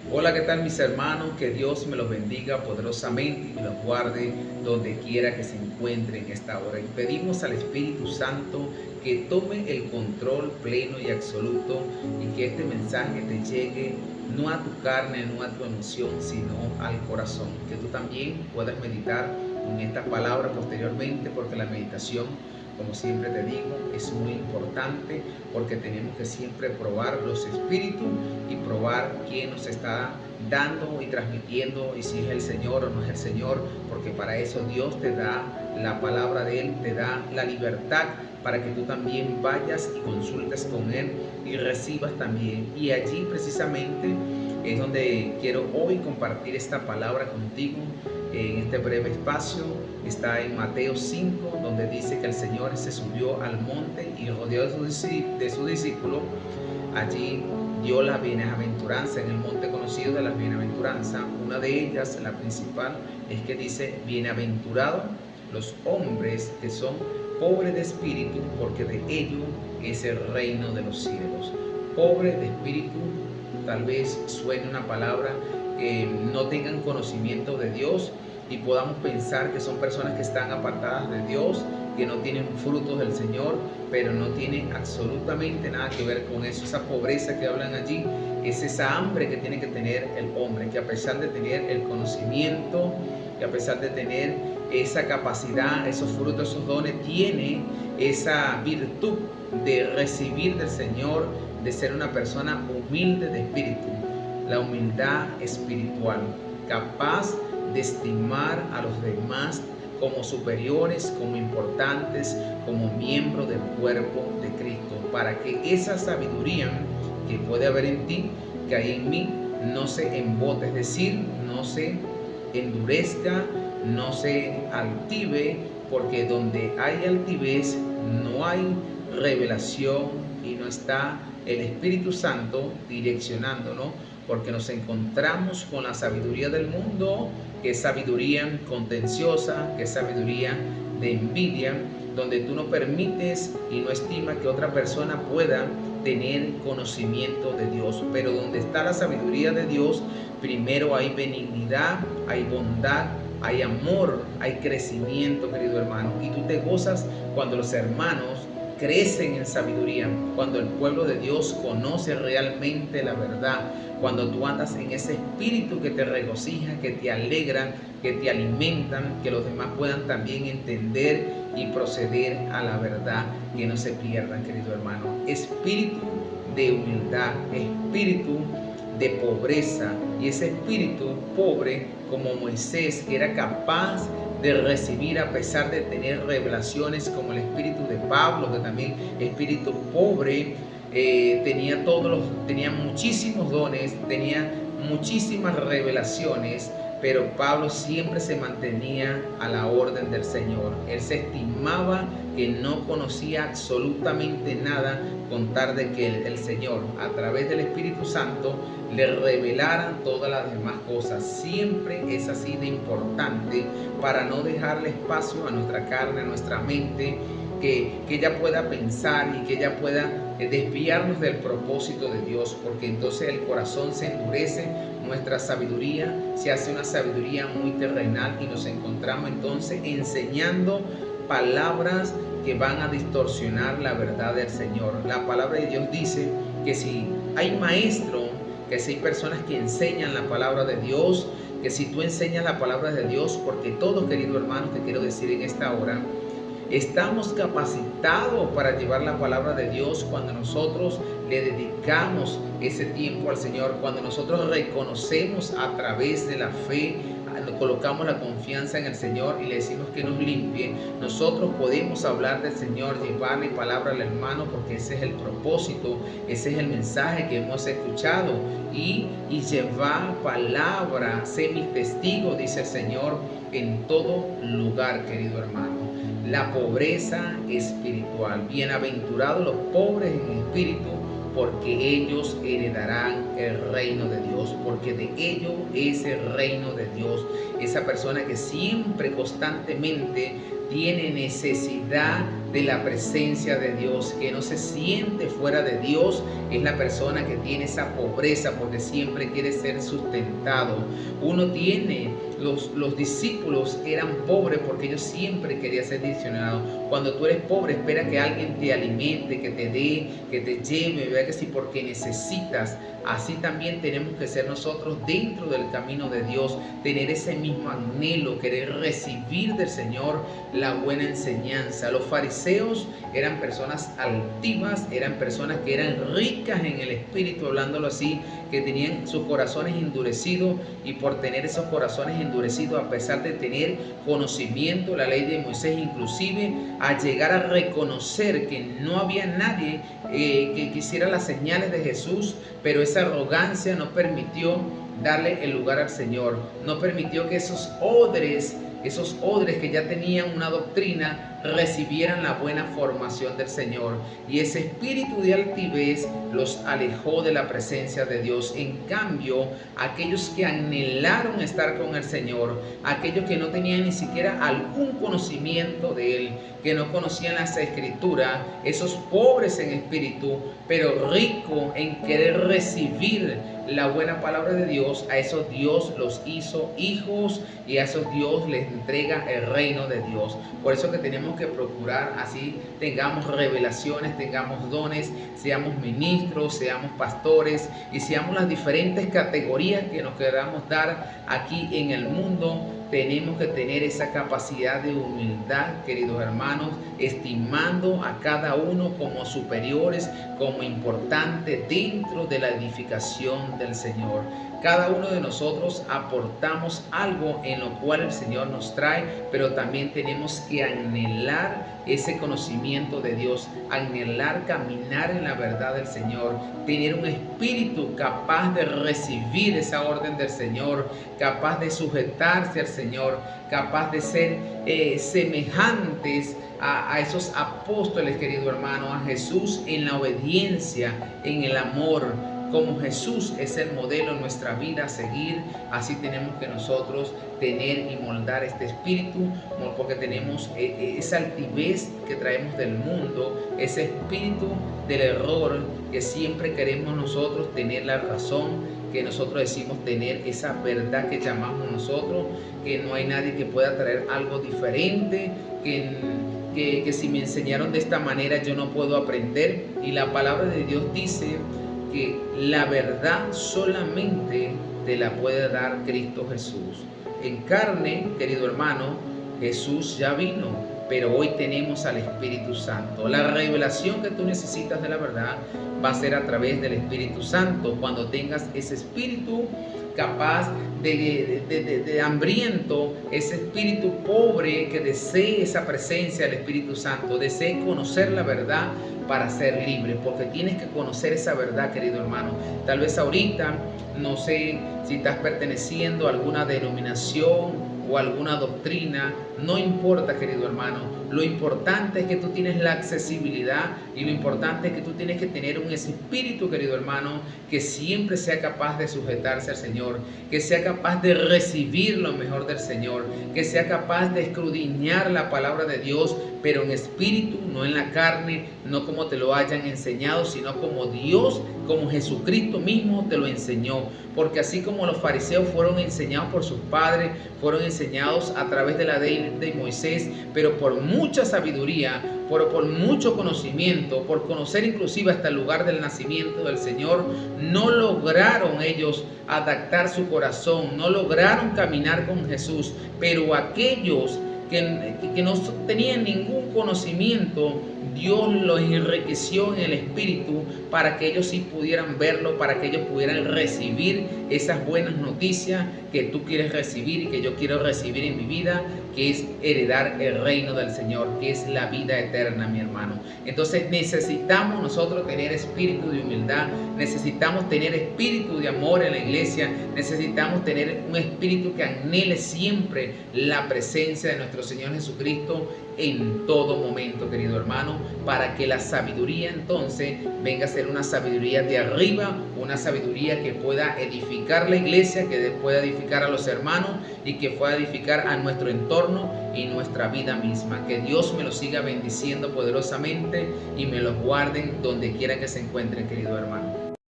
Hola, ¿qué tal mis hermanos? Que Dios me los bendiga poderosamente y los guarde donde quiera que se encuentren en esta hora. Y pedimos al Espíritu Santo que tome el control pleno y absoluto y que este mensaje te llegue no a tu carne, no a tu emoción, sino al corazón. Que tú también puedas meditar en esta palabra posteriormente, porque la meditación, como siempre te digo, es muy importante porque tenemos que siempre probar los espíritus y probar quién nos está dando y transmitiendo y si es el Señor o no es el Señor, porque para eso Dios te da la palabra de Él, te da la libertad para que tú también vayas y consultes con Él y recibas también. Y allí precisamente es donde quiero hoy compartir esta palabra contigo. En este breve espacio está en Mateo 5, donde dice que el Señor se subió al monte y rodeado de su discípulo. Allí dio la bienaventuranza en el monte conocido de las bienaventuranzas. Una de ellas, la principal, es que dice: bienaventurados los hombres que son pobres de espíritu, porque de ellos es el reino de los cielos. Pobres de espíritu, tal vez suene una palabra que no tengan conocimiento de Dios y podamos pensar que son personas que están apartadas de Dios, que no tienen frutos del Señor, pero no tiene absolutamente nada que ver con eso. Esa pobreza que hablan allí es esa hambre que tiene que tener el hombre, que a pesar de tener el conocimiento, que a pesar de tener esa capacidad, esos frutos, esos dones, tiene esa virtud de recibir del Señor, de ser una persona humilde de espíritu, la humildad espiritual, capaz de estimar a los demás como superiores, como importantes, como miembros del cuerpo de Cristo, para que esa sabiduría que puede haber en ti, que hay en mí, no se embote, es decir, no se endurezca, no se altive, porque donde hay altivez no hay revelación y no está el Espíritu Santo direccionándonos, porque nos encontramos con la sabiduría del mundo, que es sabiduría contenciosa, que es sabiduría de envidia, donde tú no permites y no estimas que otra persona pueda tener conocimiento de Dios. Pero donde está la sabiduría de Dios, primero hay benignidad, hay bondad, hay amor, hay crecimiento, querido hermano. Y tú te gozas cuando los hermanos crecen en sabiduría, cuando el pueblo de Dios conoce realmente la verdad, cuando tú andas en ese espíritu que te regocija, que te alegra, que te alimentan, que los demás puedan también entender y proceder a la verdad, que no se pierdan, querido hermano. Espíritu de humildad, espíritu de pobreza, y ese espíritu pobre como Moisés, que era capaz de recibir a pesar de tener revelaciones, como el espíritu de Pablo, que también espíritu pobre, tenía muchísimos dones, tenía muchísimas revelaciones, pero Pablo siempre se mantenía a la orden del Señor. Él se estimaba que no conocía absolutamente nada, con tal de que el Señor, a través del Espíritu Santo, le revelara todas las demás cosas. Siempre es así de importante, para no dejarle espacio a nuestra carne, a nuestra mente, que ella pueda pensar y que ella pueda desviarnos del propósito de Dios, porque entonces el corazón se endurece, nuestra sabiduría se hace una sabiduría muy terrenal y nos encontramos entonces enseñando palabras que van a distorsionar la verdad del Señor. La palabra de Dios dice que si hay maestro, que si hay personas que enseñan la palabra de Dios, que si tú enseñas la palabra de Dios, porque todos, querido hermano, te quiero decir en esta hora, estamos capacitados para llevar la palabra de Dios cuando nosotros le dedicamos ese tiempo al Señor, cuando nosotros reconocemos a través de la fe, colocamos la confianza en el Señor y le decimos que nos limpie. Nosotros podemos hablar del Señor, llevarle palabra al hermano, porque ese es el propósito, ese es el mensaje que hemos escuchado, y llevar palabra, sé mi testigo, dice el Señor, en todo lugar, querido hermano. La pobreza espiritual. Bienaventurados los pobres en espíritu, porque ellos heredarán el reino de Dios, porque de ellos es el reino de Dios. Esa persona que siempre, constantemente tiene necesidad de la presencia de Dios, que no se siente fuera de Dios, es la persona que tiene esa pobreza porque siempre quiere ser sustentado. Uno tiene, los discípulos eran pobres porque ellos siempre querían ser disciplinados. Cuando tú eres pobre, espera que alguien te alimente, que te dé, que te lleve, ¿verdad que sí? Porque necesitas. Así también tenemos que ser nosotros dentro del camino de Dios, tener ese mismo anhelo, querer recibir del Señor la buena enseñanza. Los fariseos eran personas altivas, eran personas que eran ricas en el espíritu, hablándolo así, que tenían sus corazones endurecidos, y por tener esos corazones endurecidos, a pesar de tener conocimiento, la ley de Moisés, inclusive a llegar a reconocer que no había nadie que quisiera las señales de Jesús, pero esa arrogancia no permitió darle el lugar al Señor, no permitió que esos odres que ya tenían una doctrina recibieran la buena formación del Señor, y ese espíritu de altivez los alejó de la presencia de Dios. En cambio, aquellos que anhelaron estar con el Señor, aquellos que no tenían ni siquiera algún conocimiento de Él, que no conocían las Escrituras, esos pobres en espíritu, pero ricos en querer recibir la buena palabra de Dios, a esos Dios los hizo hijos, y a esos Dios les entrega el reino de Dios. Por eso que tenemos que procurar, así tengamos revelaciones, tengamos dones, seamos ministros, seamos pastores y seamos las diferentes categorías que nos queramos dar aquí en el mundo. Tenemos que tener esa capacidad de humildad, queridos hermanos, estimando a cada uno como superiores, como importantes dentro de la edificación del Señor. Cada uno de nosotros aportamos algo en lo cual el Señor nos trae, pero también tenemos que anhelar ese conocimiento de Dios, anhelar caminar en la verdad del Señor, tener un espíritu capaz de recibir esa orden del Señor, capaz de sujetarse al Señor, capaz de ser semejantes a esos apóstoles, querido hermano, a Jesús en la obediencia, en el amor. Como Jesús es el modelo en nuestra vida a seguir, así tenemos que nosotros tener y moldar este espíritu, porque tenemos esa altivez que traemos del mundo, ese espíritu del error, que siempre queremos nosotros tener la razón, que nosotros decimos tener esa verdad que llamamos nosotros, que no hay nadie que pueda traer algo diferente, que si me enseñaron de esta manera yo no puedo aprender. Y la palabra de Dios dice que la verdad solamente te la puede dar Cristo Jesús. En carne, querido hermano, Jesús ya vino, pero hoy tenemos al Espíritu Santo. La revelación que tú necesitas de la verdad va a ser a través del Espíritu Santo. Cuando tengas ese espíritu capaz de hambriento, ese espíritu pobre que desee esa presencia del Espíritu Santo, desee conocer la verdad para ser libre, porque tienes que conocer esa verdad, querido hermano. Tal vez ahorita, no sé si estás perteneciendo a alguna denominación o alguna doctrina, no importa, querido hermano. Lo importante es que tú tienes la accesibilidad, y lo importante es que tú tienes que tener un espíritu, querido hermano, que siempre sea capaz de sujetarse al Señor, que sea capaz de recibir lo mejor del Señor, que sea capaz de escudriñar la palabra de Dios, pero en espíritu, no en la carne, no como te lo hayan enseñado, sino como Dios, como Jesucristo mismo te lo enseñó. Porque así como los fariseos fueron enseñados por sus padres, fueron enseñados a través de la ley de Moisés, pero por mucha sabiduría, por mucho conocimiento, por conocer inclusive hasta el lugar del nacimiento del Señor, no lograron ellos adaptar su corazón, no lograron caminar con Jesús. Pero aquellos que no tenían ningún conocimiento, Dios los enriqueció en el Espíritu para que ellos sí pudieran verlo, para que ellos pudieran recibir esas buenas noticias que tú quieres recibir y que yo quiero recibir en mi vida, que es heredar el reino del Señor, que es la vida eterna, mi hermano. Entonces necesitamos nosotros tener espíritu de humildad, necesitamos tener espíritu de amor en la iglesia, necesitamos tener un espíritu que anhele siempre la presencia de nuestro nuestro Señor Jesucristo en todo momento, querido hermano, para que la sabiduría entonces venga a ser una sabiduría de arriba, una sabiduría que pueda edificar la iglesia, que pueda edificar a los hermanos y que pueda edificar a nuestro entorno y nuestra vida misma. Que Dios me los siga bendiciendo poderosamente y me los guarden donde quiera que se encuentren, querido hermano.